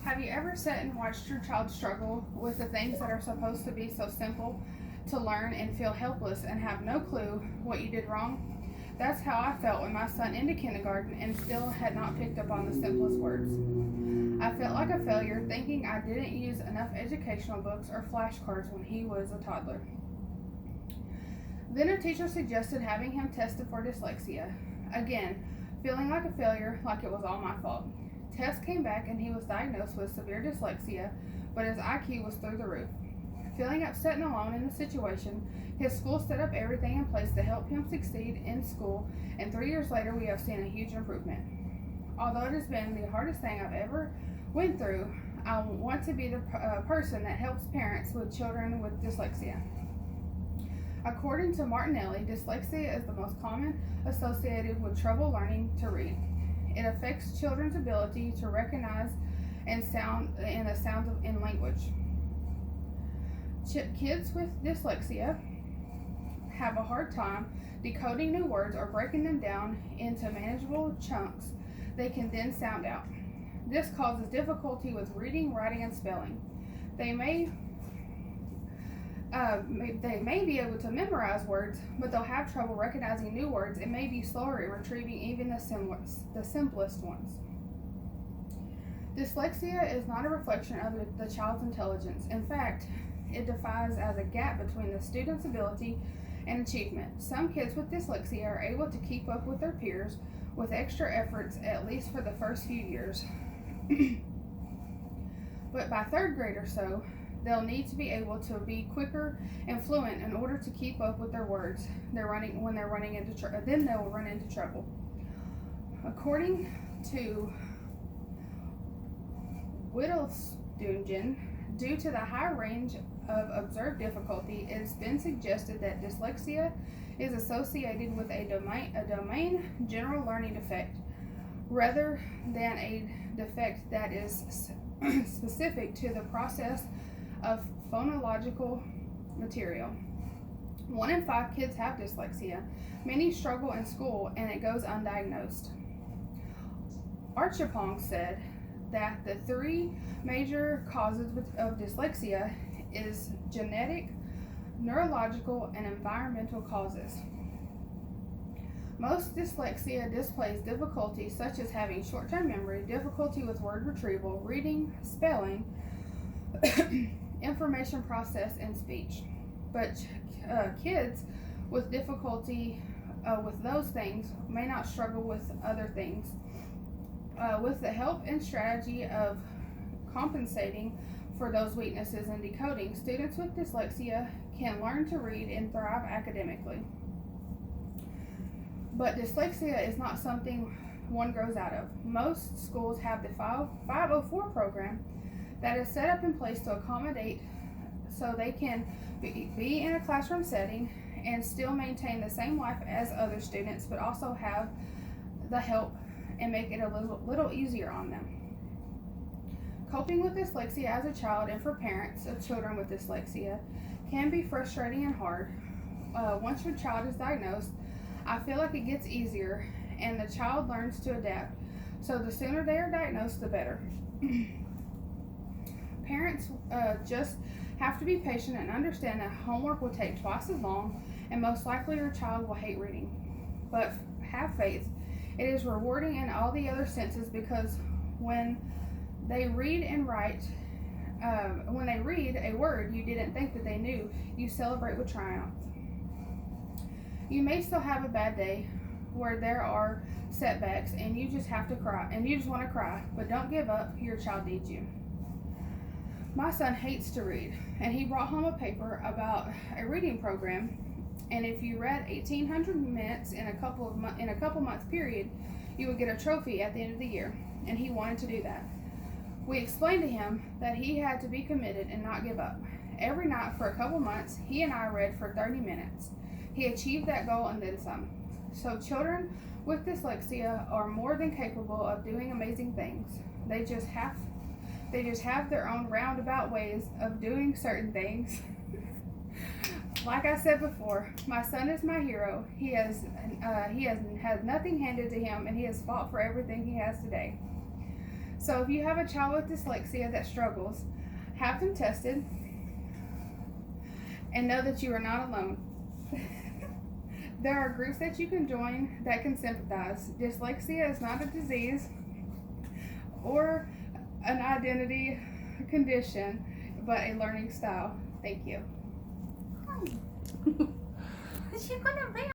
Have you ever sat and watched your child struggle with the things that are supposed to be so simple to learn and feel helpless and have no clue what you did wrong? That's how I felt when my son into kindergarten and still had not picked up on the simplest words. I felt like a failure thinking I didn't use enough educational books or flashcards when he was a toddler. Then a teacher suggested having him tested for dyslexia. Again, feeling like a failure, like it was all my fault. Tests came back and he was diagnosed with severe dyslexia, but his IQ was through the roof. Feeling upset and alone in the situation, his school set up everything in place to help him succeed in school, and 3 years later we have seen a huge improvement. Although it has been the hardest thing I've ever went through, I want to be the person that helps parents with children with dyslexia. According to Martinelli, dyslexia is the most common associated with trouble learning to read. It affects children's ability to recognize and the sounds in language. Kids with dyslexia have a hard time decoding new words or breaking them down into manageable chunks they can then sound out. This causes difficulty with reading, writing, and spelling. They may be able to memorize words, but they'll have trouble recognizing new words and may be slower in retrieving even the simplest ones. Dyslexia is not a reflection of the child's intelligence. In fact, it defines as a gap between the student's ability and achievement. Some kids with dyslexia are able to keep up with their peers with extra efforts, at least for the first few years. But by third grade or so, they'll need to be able to be quicker and fluent in order to keep up with their words. Then they'll run into trouble. According to Whittlestungen, due to the high range of observed difficulty, it's been suggested that dyslexia is associated with a domain general learning defect rather than a defect that is specific to the process of phonological material. 1 in 5 kids have dyslexia. Many struggle in school and it goes undiagnosed. Archipong said that the 3 major causes of dyslexia is genetic, neurological, and environmental causes. Most dyslexia displays difficulties such as having short-term memory, difficulty with word retrieval, reading, spelling, information process, and speech. But kids with difficulty with those things may not struggle with other things. With the help and strategy of compensating for those weaknesses in decoding, students with dyslexia can learn to read and thrive academically. But dyslexia is not something one grows out of. Most schools have the 504 program that is set up in place to accommodate so they can be in a classroom setting and still maintain the same life as other students, but also have the help and make it a little easier on them. Coping with dyslexia as a child and for parents of children with dyslexia can be frustrating and hard. Once your child is diagnosed, I feel like it gets easier and the child learns to adapt. So the sooner they are diagnosed, the better. Parents just have to be patient and understand that homework will take twice as long and most likely your child will hate reading. But have faith. It is rewarding in all the other senses because when they read a word you didn't think that they knew, you celebrate with triumph. You may still have a bad day where there are setbacks and you just have to cry and you just want to cry, but don't give up. Your child needs you. My son hates to read, and he brought home a paper about a reading program, and if you read 1,800 minutes in a couple months period, you would get a trophy at the end of the year, and he wanted to do that. We explained to him that he had to be committed and not give up. Every night for a couple months, he and I read for 30 minutes. He achieved that goal and then some. So children with dyslexia are more than capable of doing amazing things. They just have their own roundabout ways of doing certain things. Like I said before, my son is my hero. He has had nothing handed to him, and he has fought for everything he has today. So if you have a child with dyslexia that struggles, have them tested and know that you are not alone. There are groups that you can join that can sympathize. Dyslexia is not a disease or an identity condition, but a learning style. Thank you. Is she gonna be